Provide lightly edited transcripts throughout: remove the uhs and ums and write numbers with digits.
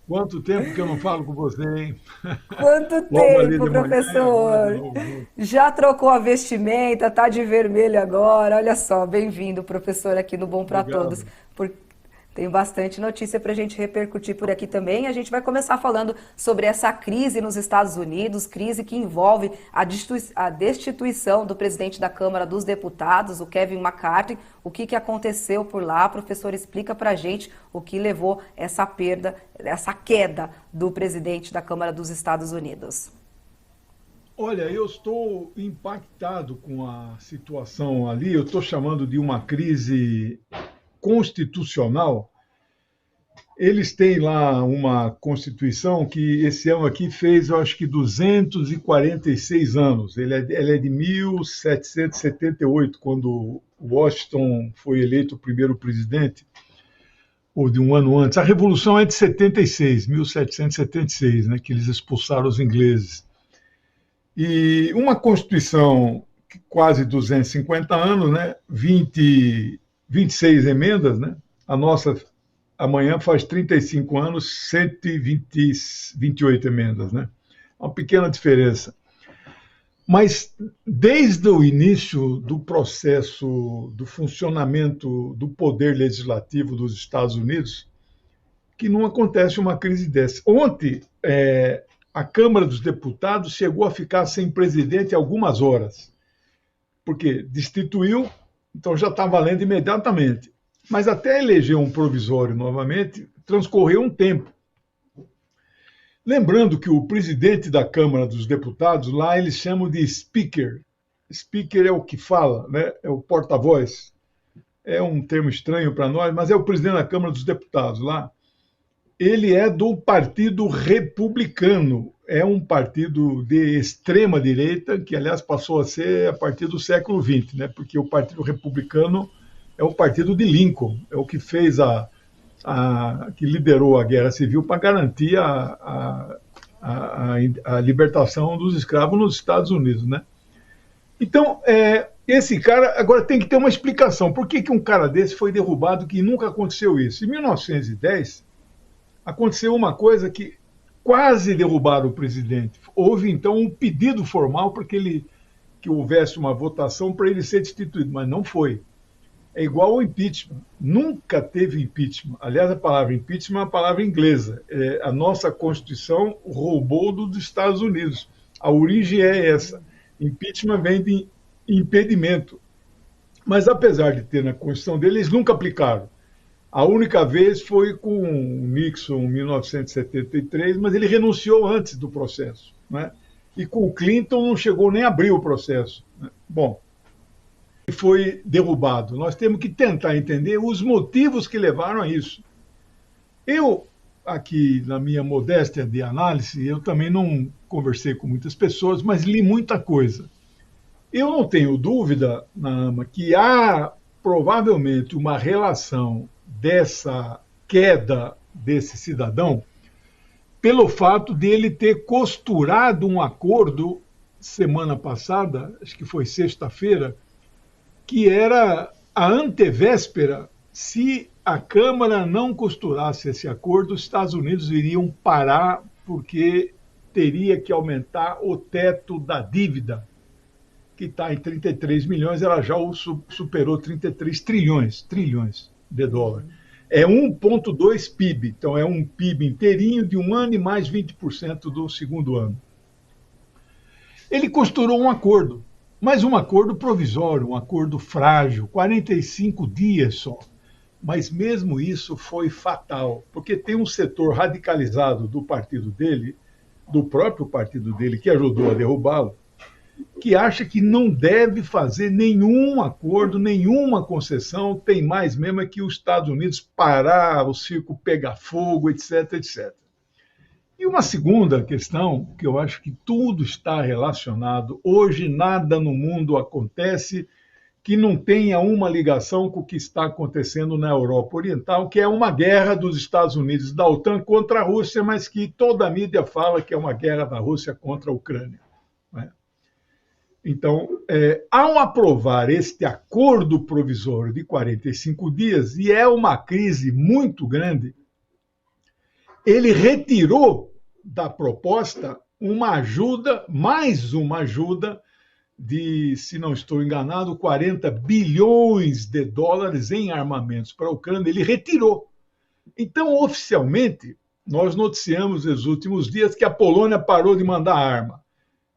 Quanto tempo que eu não falo com você, hein? Quanto Logo ali tempo, de manhã e agora de professor? novo junto. Já trocou a vestimenta, tá de vermelho agora. Olha só, bem-vindo, professor, aqui no Bom para Todos. Obrigado. Por... Tem bastante notícia para a gente repercutir por aqui também. A gente vai começar falando sobre essa crise nos Estados Unidos, crise que envolve a destituição do presidente da Câmara dos Deputados, o Kevin McCarthy. O que aconteceu por lá? Professor, explica para a gente o que levou essa perda, essa queda do presidente da Câmara dos Estados Unidos. Olha, eu estou impactado com a situação ali. Eu estou chamando de uma crise constitucional. Eles têm lá uma Constituição que esse ano aqui fez, eu acho que 246 anos. Ela é de 1778, quando Washington foi eleito o primeiro presidente, ou de um ano antes. A Revolução é de 76, 1776, né, que eles expulsaram os ingleses. E uma Constituição quase 250 anos, né, 26 emendas, né? A nossa amanhã faz 35 anos, 128 emendas, né? Uma pequena diferença. Mas desde o início do processo do funcionamento do poder legislativo dos Estados Unidos, que não acontece uma crise dessa. Ontem, a Câmara dos Deputados chegou a ficar sem presidente algumas horas, porque destituiu, então já está valendo imediatamente. Mas até eleger um provisório novamente, transcorreu um tempo. Lembrando que o presidente da Câmara dos Deputados, lá eles chamam de speaker. Speaker é o que fala, né? É o porta-voz. É um termo estranho para nós, mas é o presidente da Câmara dos Deputados lá. Ele é do Partido Republicano, é um partido de extrema direita, que aliás passou a ser a partir do século XX, né? Porque o Partido Republicano é o partido de Lincoln, é o que fez que liderou a Guerra Civil para garantir a libertação dos escravos nos Estados Unidos, né? Então, esse cara agora tem que ter uma explicação. Por que um cara desse foi derrubado que nunca aconteceu isso? Em 1910, aconteceu uma coisa que quase derrubaram o presidente. Houve, então, um pedido formal para que houvesse uma votação para ele ser destituído, mas não foi. É igual ao impeachment. Nunca teve impeachment. Aliás, a palavra impeachment é uma palavra inglesa. A nossa Constituição roubou dos Estados Unidos. A origem é essa. Impeachment vem de impedimento. Mas, apesar de ter na Constituição dele, eles nunca aplicaram. A única vez foi com Nixon em 1973, mas ele renunciou antes do processo, né? E com o Clinton não chegou nem a abrir o processo, né? Bom, foi derrubado. Nós temos que tentar entender os motivos que levaram a isso. Eu, aqui na minha modéstia de análise, eu também não conversei com muitas pessoas, mas li muita coisa. Eu não tenho dúvida, Nama, que há provavelmente uma relação dessa queda desse cidadão pelo fato de ele ter costurado um acordo semana passada, acho que foi sexta-feira, que era a antevéspera. Se a Câmara não costurasse esse acordo, os Estados Unidos iriam parar porque teria que aumentar o teto da dívida, que está em 33 milhões, ela já superou 33 trilhões de dólares. É 1,2 PIB, então é um PIB inteirinho de um ano e mais 20% do segundo ano. Ele costurou um acordo, mas um acordo provisório, um acordo frágil, 45 dias só. Mas mesmo isso foi fatal, porque tem um setor radicalizado do partido dele, do próprio partido dele, que ajudou a derrubá-lo, que acha que não deve fazer nenhum acordo, nenhuma concessão, tem mais mesmo é que os Estados Unidos parar, o circo pegar fogo, etc, etc. E uma segunda questão, que eu acho que tudo está relacionado, hoje nada no mundo acontece que não tenha uma ligação com o que está acontecendo na Europa Oriental, que é uma guerra dos Estados Unidos, da OTAN contra a Rússia, mas que toda a mídia fala que é uma guerra da Rússia contra a Ucrânia, né? Então, ao aprovar este acordo provisório de 45 dias, e é uma crise muito grande, ele retirou da proposta uma ajuda, mais uma ajuda de, se não estou enganado, 40 bilhões de dólares em armamentos para a Ucrânia. Ele retirou. Então, oficialmente, nós noticiamos nos últimos dias que a Polônia parou de mandar arma.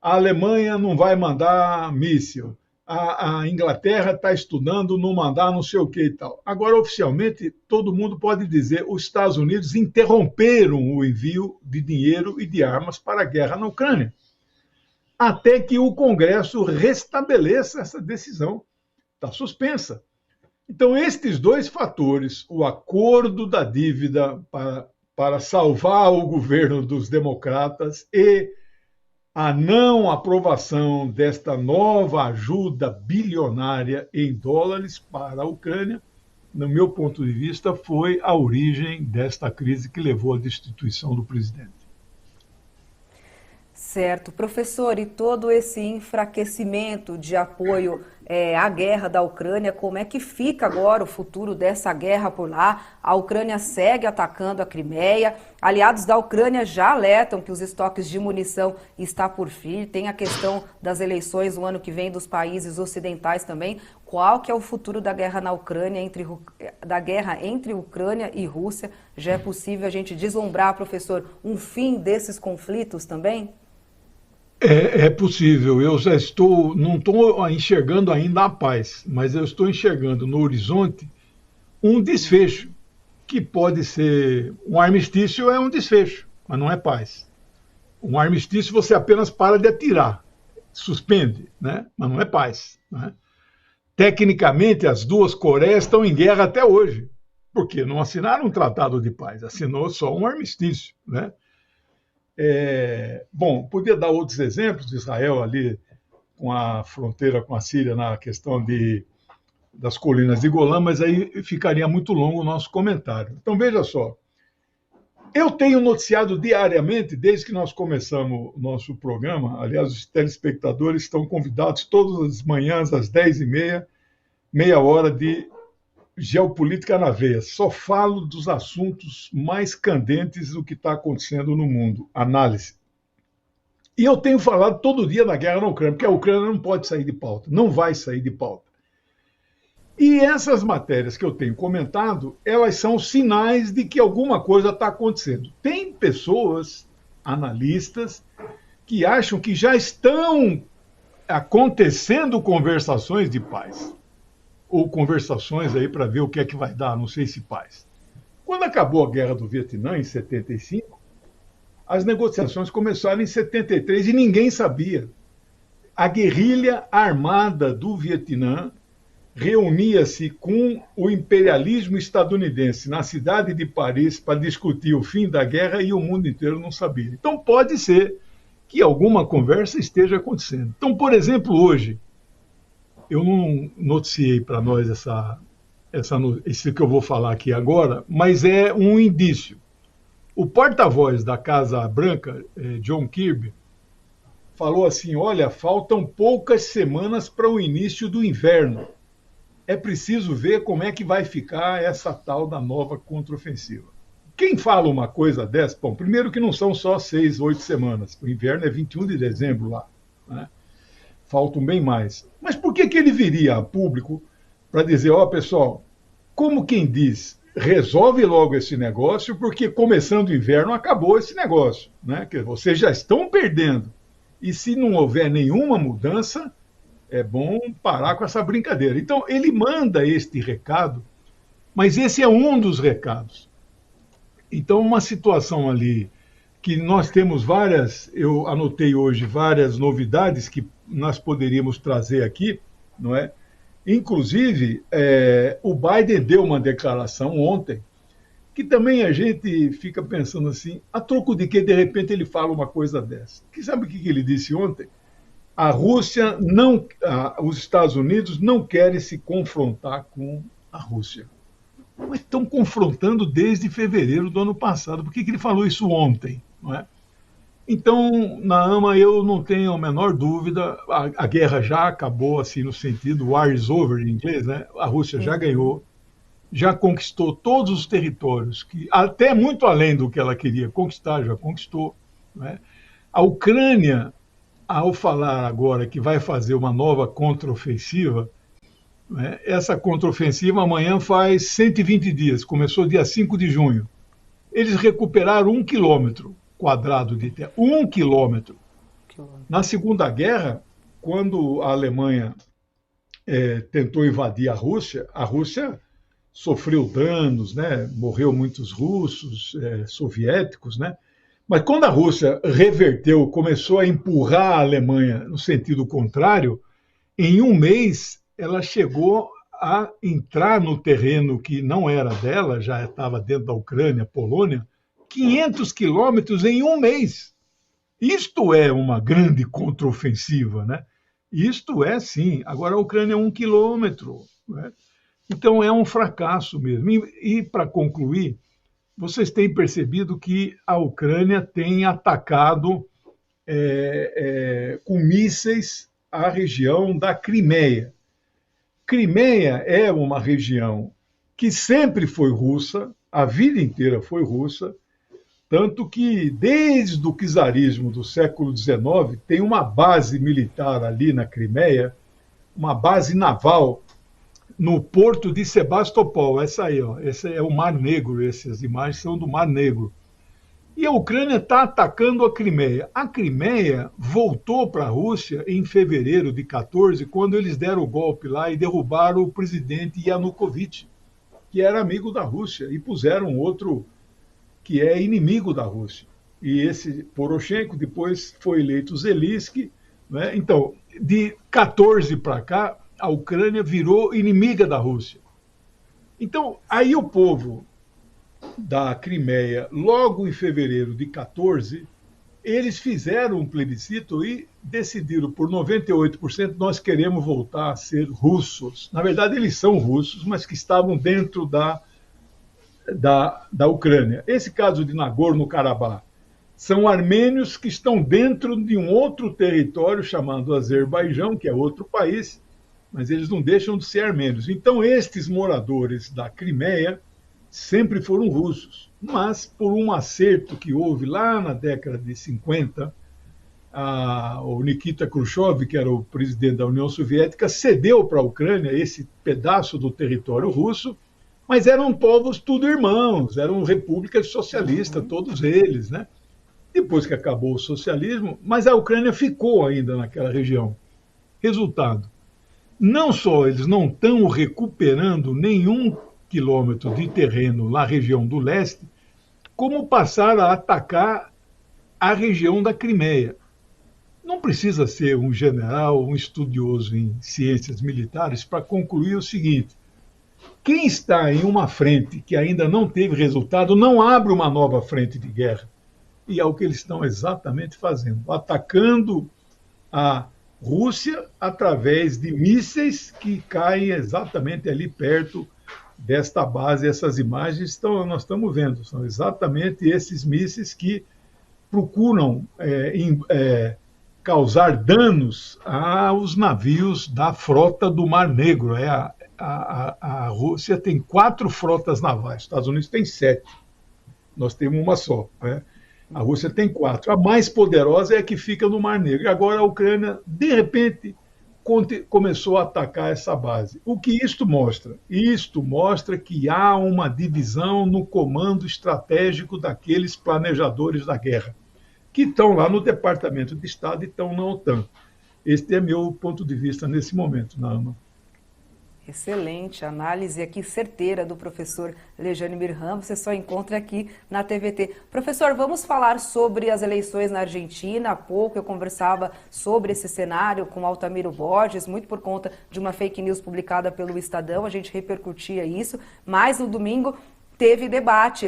A Alemanha não vai mandar míssil. A Inglaterra está estudando não mandar não sei o que e tal. Agora, oficialmente, todo mundo pode dizer que os Estados Unidos interromperam o envio de dinheiro e de armas para a guerra na Ucrânia, até que o Congresso restabeleça essa decisão. Está suspensa. Então, estes dois fatores, o acordo da dívida para salvar o governo dos democratas e a não aprovação desta nova ajuda bilionária em dólares para a Ucrânia, no meu ponto de vista, foi a origem desta crise que levou à destituição do presidente. Certo. Professor, e todo esse enfraquecimento de apoio à guerra da Ucrânia, como é que fica agora o futuro dessa guerra por lá? A Ucrânia segue atacando a Crimeia. Aliados da Ucrânia já alertam que os estoques de munição estão por fim. Tem a questão das eleições no ano que vem dos países ocidentais também. Qual que é o futuro da guerra na Ucrânia, da guerra entre Ucrânia e Rússia? Já é possível a gente vislumbrar, professor, um fim desses conflitos também? É possível. Eu já não estou enxergando ainda a paz, mas eu estou enxergando no horizonte um desfecho, que pode ser... Um armistício é um desfecho, mas não é paz. Um armistício você apenas para de atirar, suspende, né? Mas não é paz, né? Tecnicamente, as duas Coreias estão em guerra até hoje, porque não assinaram um tratado de paz, assinou só um armistício, né? Bom, podia dar outros exemplos de Israel ali com a fronteira com a Síria na questão das colinas de Golã, mas aí ficaria muito longo o nosso comentário. Então, veja só, eu tenho noticiado diariamente, desde que nós começamos o nosso programa, aliás, os telespectadores estão convidados todas as manhãs às 10h30, meia hora de Geopolítica na Veia. Só falo dos assuntos mais candentes do que está acontecendo no mundo. Análise. E eu tenho falado todo dia da guerra na Ucrânia, porque a Ucrânia não pode sair de pauta, não vai sair de pauta. E essas matérias que eu tenho comentado, elas são sinais de que alguma coisa está acontecendo. Tem pessoas, analistas, que acham que já estão acontecendo conversações de paz. Ou conversações aí para ver o que é que vai dar, não sei se paz. Quando acabou a guerra do Vietnã, em 75, as negociações começaram em 73 e ninguém sabia. A guerrilha armada do Vietnã reunia-se com o imperialismo estadunidense na cidade de Paris para discutir o fim da guerra e o mundo inteiro não sabia. Então pode ser que alguma conversa esteja acontecendo. Então, por exemplo, hoje, eu não noticiei para nós isso que eu vou falar aqui agora, mas é um indício. O porta-voz da Casa Branca, John Kirby, falou assim: olha, faltam poucas semanas para o início do inverno. É preciso ver como é que vai ficar essa tal da nova contraofensiva. Quem fala uma coisa dessa? Bom, primeiro que não são só 6, 8 semanas. O inverno é 21 de dezembro lá, né? Faltam bem mais. Mas por que ele viria a público para dizer, pessoal, como quem diz, resolve logo esse negócio, porque começando o inverno acabou esse negócio, né? Que vocês já estão perdendo. E se não houver nenhuma mudança, é bom parar com essa brincadeira. Então, ele manda este recado, mas esse é um dos recados. Então, uma situação ali que nós temos eu anotei hoje várias novidades que nós poderíamos trazer aqui, não é? Inclusive, o Biden deu uma declaração ontem, que também a gente fica pensando assim, a troco de que de repente ele fala uma coisa dessa. Que sabe o que ele disse ontem? A Rússia os Estados Unidos não querem se confrontar com a Rússia. Mas estão confrontando desde fevereiro do ano passado. Por que ele falou isso ontem? Não é? Então, Naama, eu não tenho a menor dúvida, a guerra já acabou, assim, no sentido war is over em inglês, né? A Rússia já ganhou, já conquistou todos os territórios, que até muito além do que ela queria conquistar, já conquistou. Né? A Ucrânia, ao falar agora que vai fazer uma nova contraofensiva, né, essa contraofensiva amanhã faz 120 dias, começou dia 5 de junho. Eles recuperaram 1 km² de terra. 1 km. Na Segunda Guerra, quando a Alemanha tentou invadir a Rússia sofreu danos, né? Morreu muitos russos, soviéticos, né? Mas quando a Rússia reverteu, começou a empurrar a Alemanha no sentido contrário, em um mês ela chegou a entrar no terreno que não era dela, já estava dentro da Ucrânia, Polônia, 500 quilômetros em um mês. Isto é uma grande contraofensiva, né? Isto é, sim. Agora a Ucrânia é 1 km. Né? Então é um fracasso mesmo. E para concluir, vocês têm percebido que a Ucrânia tem atacado com mísseis a região da Crimeia. Crimeia é uma região que sempre foi russa, a vida inteira foi russa, tanto que desde o czarismo do século XIX tem uma base militar ali na Crimeia, uma base naval no porto de Sebastopol. Essa aí, ó, esse é o Mar Negro, essas imagens são do Mar Negro. E a Ucrânia está atacando a Crimeia. A Crimeia voltou para a Rússia em fevereiro de 14, quando eles deram o golpe lá e derrubaram o presidente Yanukovych, que era amigo da Rússia, e puseram outro que é inimigo da Rússia. E esse Poroshenko depois foi eleito Zelensky. Né? Então, de 14 para cá, a Ucrânia virou inimiga da Rússia. Então, aí o povo da Crimeia, logo em fevereiro de 14, eles fizeram um plebiscito e decidiram por 98% nós queremos voltar a ser russos. Na verdade, eles são russos, mas que estavam dentro da Ucrânia. Esse caso de Nagorno-Karabakh são armênios que estão dentro de um outro território chamado Azerbaijão, que é outro país, mas eles não deixam de ser armênios. Então, estes moradores da Crimeia sempre foram russos, mas por um acerto que houve lá na década de 50, o Nikita Khrushchev, que era o presidente da União Soviética, cedeu para a Ucrânia esse pedaço do território russo, mas eram povos tudo irmãos, eram repúblicas socialistas, todos eles, né? Depois que acabou o socialismo, mas a Ucrânia ficou ainda naquela região. Resultado, não só eles não estão recuperando nenhum quilômetro de terreno na região do leste, como passaram a atacar a região da Crimeia. Não precisa ser um general, um estudioso em ciências militares para concluir o seguinte: quem está em uma frente que ainda não teve resultado, não abre uma nova frente de guerra. E é o que eles estão exatamente fazendo, atacando a Rússia através de mísseis que caem exatamente ali perto desta base. Essas imagens nós estamos vendo, são exatamente esses mísseis que procuram causar danos aos navios da frota do Mar Negro. A Rússia tem 4 frotas navais, os Estados Unidos tem 7, nós temos uma só. Né? A Rússia tem 4. A mais poderosa é a que fica no Mar Negro. E agora a Ucrânia, de repente, começou a atacar essa base. O que isto mostra? Isto mostra que há uma divisão no comando estratégico daqueles planejadores da guerra, que estão lá no Departamento de Estado e estão na OTAN. Este é meu ponto de vista nesse momento, Naama. Excelente análise aqui, certeira, do professor Lejane Mirham, você só encontra aqui na TVT. Professor, vamos falar sobre as eleições na Argentina. Há pouco eu conversava sobre esse cenário com Altamiro Borges, muito por conta de uma fake news publicada pelo Estadão, a gente repercutia isso, mas no domingo teve debate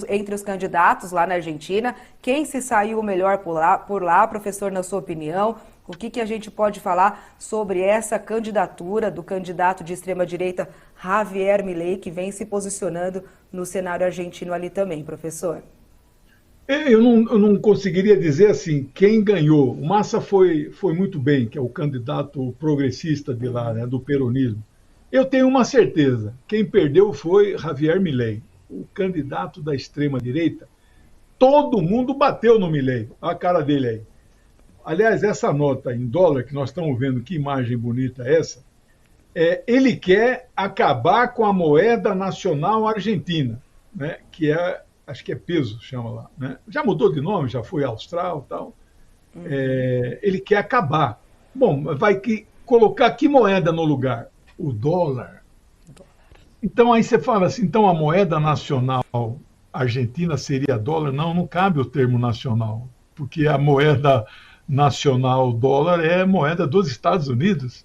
entre os candidatos lá na Argentina. Quem se saiu melhor por lá, professor, na sua opinião? O que a gente pode falar sobre essa candidatura do candidato de extrema-direita Javier Milei, que vem se posicionando no cenário argentino ali também, professor? Eu não conseguiria dizer assim quem ganhou. O Massa foi muito bem, que é o candidato progressista de lá, né, do peronismo. Eu tenho uma certeza, quem perdeu foi Javier Milei, o candidato da extrema-direita. Todo mundo bateu no Milei, olha a cara dele aí. Aliás, essa nota em dólar que nós estamos vendo, que imagem bonita é essa, ele quer acabar com a moeda nacional argentina, né, que é, acho que é peso, chama lá. Né? Já mudou de nome, já foi austral e tal. Ele quer acabar. Bom, vai colocar que moeda no lugar? O dólar. Então aí você fala assim, então a moeda nacional argentina seria dólar? Não, não cabe o termo nacional, porque a moeda nacional dólar é moeda dos Estados Unidos.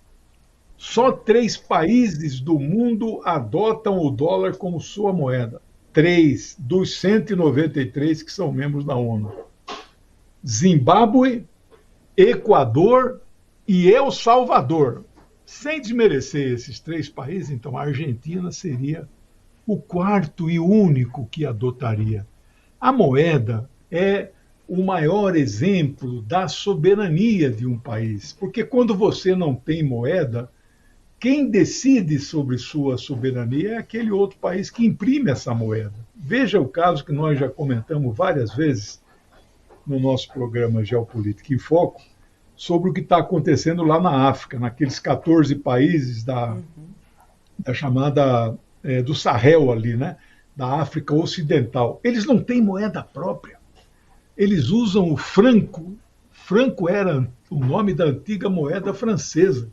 Só 3 países do mundo adotam o dólar como sua moeda. 3 dos 193 que são membros da ONU. Zimbábue, Equador e El Salvador. Sem desmerecer esses 3 países, então a Argentina seria o 4º e único que adotaria. A moeda é o maior exemplo da soberania de um país, porque quando você não tem moeda, quem decide sobre sua soberania é aquele outro país que imprime essa moeda. Veja o caso que nós já comentamos várias vezes no nosso programa Geopolítica em Foco, sobre o que está acontecendo lá na África, naqueles 14 países da chamada do Sahel ali, né? Da África Ocidental. Eles não têm moeda própria. Eles usam o franco. Franco era o nome da antiga moeda francesa,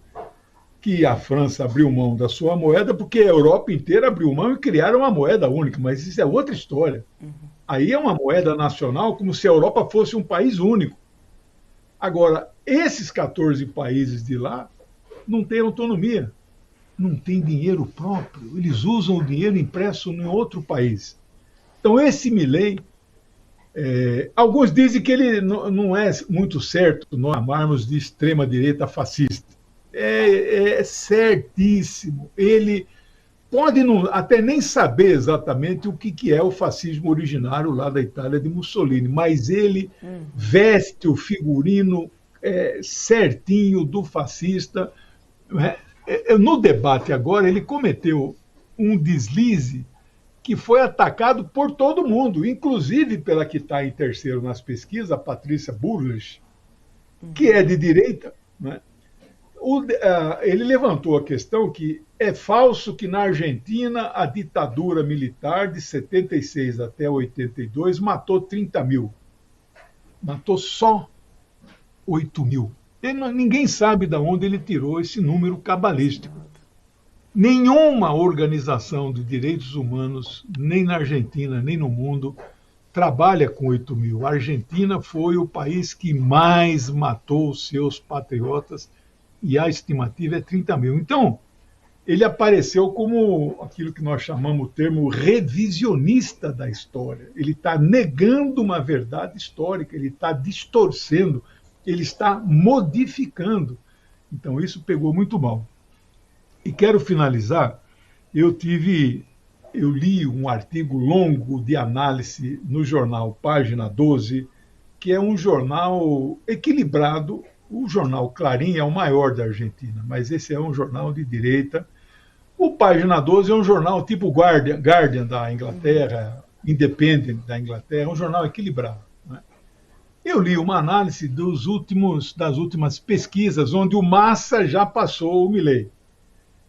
que a França abriu mão da sua moeda porque a Europa inteira abriu mão e criaram uma moeda única, mas isso é outra história. Aí é uma moeda nacional como se a Europa fosse um país único. Agora, esses 14 países de lá não têm autonomia, não têm dinheiro próprio, eles usam o dinheiro impresso em outro país. Então, esse Milei, alguns dizem que ele não é muito certo nós chamarmos de extrema-direita fascista. É certíssimo. Ele pode até nem saber exatamente o que é o fascismo originário lá da Itália de Mussolini, mas ele veste o figurino certinho do fascista. No debate agora, ele cometeu um deslize que foi atacado por todo mundo, inclusive pela que está em terceiro nas pesquisas, a Patrícia Burles, que é de direita, né? Ele levantou a questão que é falso que na Argentina a ditadura militar de 76 até 82 matou 30 mil. Matou só 8 mil. Ninguém sabe de onde ele tirou esse número cabalístico. Nenhuma organização de direitos humanos, nem na Argentina, nem no mundo, trabalha com 8 mil. A Argentina foi o país que mais matou os seus patriotas e a estimativa é 30 mil. Então, ele apareceu como aquilo que nós chamamos o termo revisionista da história. Ele está negando uma verdade histórica, ele está distorcendo, ele está modificando. Então, isso pegou muito mal. E quero finalizar, eu li um artigo longo de análise no jornal Página 12, que é um jornal equilibrado. O jornal Clarim é o maior da Argentina, mas esse é um jornal de direita. O Página 12 é um jornal tipo Guardian da Inglaterra, Independent da Inglaterra, um jornal equilibrado. Né? Eu li uma análise das últimas pesquisas, onde o Massa já passou o Milei.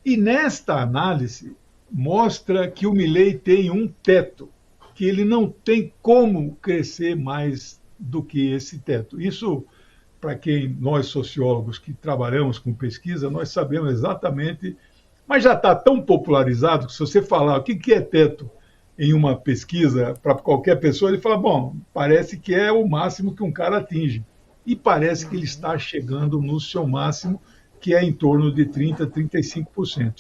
E nesta análise mostra que o Milei tem um teto, que ele não tem como crescer mais do que esse teto. Isso, para quem nós sociólogos que trabalhamos com pesquisa, nós sabemos exatamente, mas já está tão popularizado que se você falar o que é teto em uma pesquisa para qualquer pessoa, ele fala, bom, parece que é o máximo que um cara atinge. E parece que ele está chegando no seu máximo, que é em torno de 30%, 35%.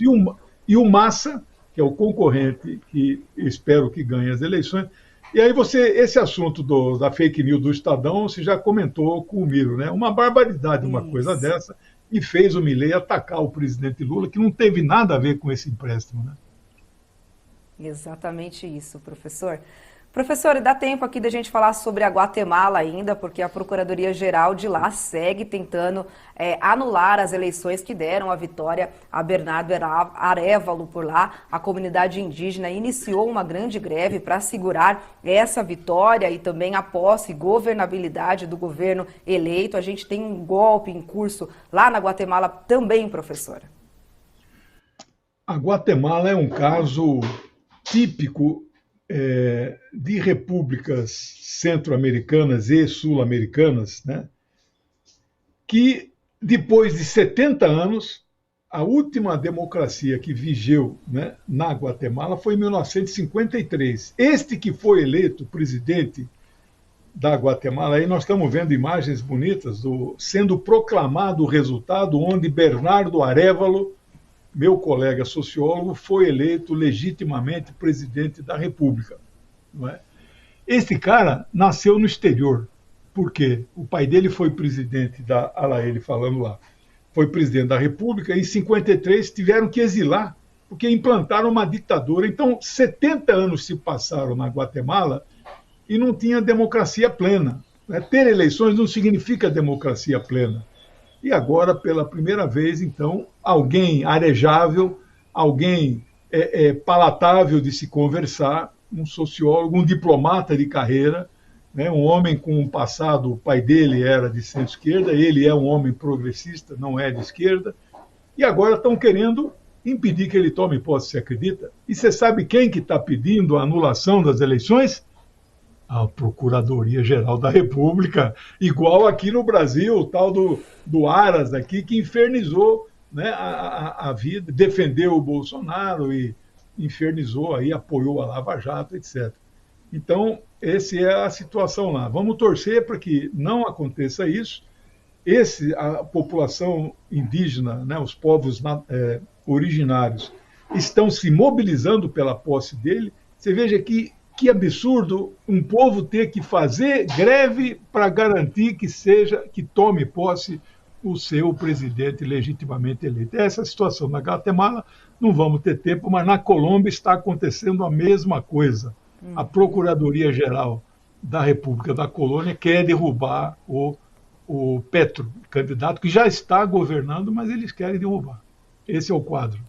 E o Massa, que é o concorrente que espero que ganhe as eleições. E aí esse assunto da fake news do Estadão, você já comentou com o Miro, né? Uma barbaridade, uma coisa dessa, e fez o Milei atacar o presidente Lula, que não teve nada a ver com esse empréstimo, né? Exatamente isso, professor. Professor, e dá tempo aqui da gente falar sobre a Guatemala ainda, porque a Procuradoria-Geral de lá segue tentando anular as eleições que deram a vitória a Bernardo Arévalo por lá. A comunidade indígena iniciou uma grande greve para assegurar essa vitória e também a posse e governabilidade do governo eleito. A gente tem um golpe em curso lá na Guatemala também, professora. A Guatemala é um caso típico de repúblicas centro-americanas e sul-americanas, né, que depois de 70 anos, a última democracia que vigeu, né, na Guatemala foi em 1953. Este que foi eleito presidente da Guatemala, aí nós estamos vendo imagens bonitas sendo proclamado o resultado, onde Bernardo Arévalo, meu colega sociólogo, foi eleito legitimamente presidente da República. Não é? Este cara nasceu no exterior. Por quê? O pai dele foi presidente da... Olha lá ele falando lá. Foi presidente da República e em 53 tiveram que exilar, porque implantaram uma ditadura. Então, 70 anos se passaram na Guatemala e não tinha democracia plena. Né? Ter eleições não significa democracia plena. E agora, pela primeira vez, então, alguém arejável, alguém palatável de se conversar, um sociólogo, um diplomata de carreira, né, um homem com um passado, o pai dele era de centro-esquerda, ele é um homem progressista, não é de esquerda, e agora estão querendo impedir que ele tome posse, você acredita? E você sabe quem que está pedindo a anulação das eleições? A Procuradoria-Geral da República, igual aqui no Brasil, o tal do Aras aqui, que infernizou, né, a vida, defendeu o Bolsonaro e infernizou, aí, apoiou a Lava Jato, etc. Então, essa é a situação lá. Vamos torcer para que não aconteça isso. A população indígena, né, os povos originários, estão se mobilizando pela posse dele. Você veja que absurdo um povo ter que fazer greve para garantir que tome posse o seu presidente legitimamente eleito. Essa é a situação. Na Guatemala não vamos ter tempo, mas na Colômbia está acontecendo a mesma coisa. A Procuradoria-Geral da República da Colônia quer derrubar o Petro, candidato que já está governando, mas eles querem derrubar. Esse é o quadro.